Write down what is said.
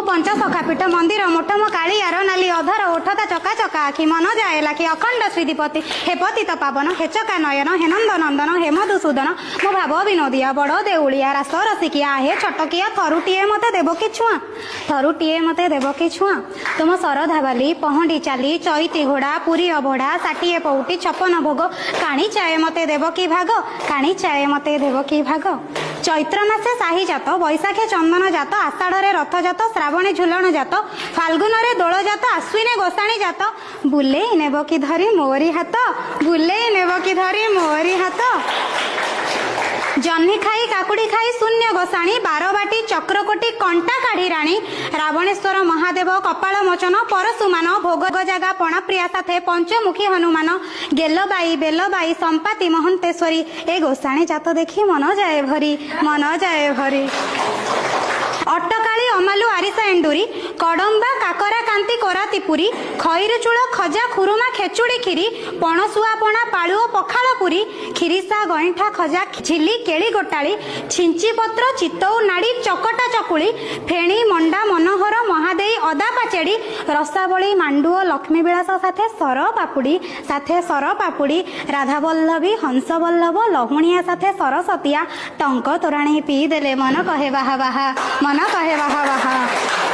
पंच सखापीठ मंदिर मोठ मो कालियार नाली अधर ओठता चका चका आखि मन जाए लाखि अखंड श्रीपति हे पतित पावन हे चका नयन हे नंद नंदन हे मधुसूदन मो भाव विनोदिया बड़ देउलिया रास रसिकिया हे छटकिया थरुटीए मते देव कि छुआ थरुटीए मते देव कि छुआ तुम सरधा बाली पहंडी चाली चैती घोड़ा पुरी अभोड़ा षाठिए पौटी 56 भोग काणी चाए मते देव कि भाग काणी चाए मते देव कि भाग चैत्र मासे साही जात बैशाखे चंदन जात आषाढ़े रथ जात श्रावणे झुलन जात फाल्गुन दोल जात आश्विने गोसाणी जात बुले नेब कि धरी मोरी हाथ बुले नेब कि धरी मोरी हाथ जह्नी खाई काकुड़ी खाई शून्य गोसाणी बारबाटी चक्रकोटी कंटा काढ़ी राणी रावणेश्वर महादेव कपाल मोचन परशुमान भोग जागा पणाप्रिया साथे पंचमुखी हनुमान गेलबाई बेलबाई संपाति महंतेश्वरी ए गोसाणी जात देखी मन जाए भरी अट्टकाली अमालु आरिसा एंडुरी कड़म्बा काकरा कांति कोरातीपुरी खैर चूड़ खजा खुरुमा खेचुड़ी खीरी पणसुआ पणा पालुओ पखाल पुरी खीरीसा गईठा खजा झिली केली गोटाली छिंची पत्र चितौ नाड़ी चकटा चकुली फेणी मंडा मनोहर महादेई अदा पाचेड़ी रसावली मांडुओ लक्ष्मी विलास साथे सर पापुड़ी राधा वल्लभी हंस वल्लभ लहुणिया साथे सरस्वतिया टंक तोराणी पी देले मन कहे वाहा वाहा मन कहे वाहा वाहा।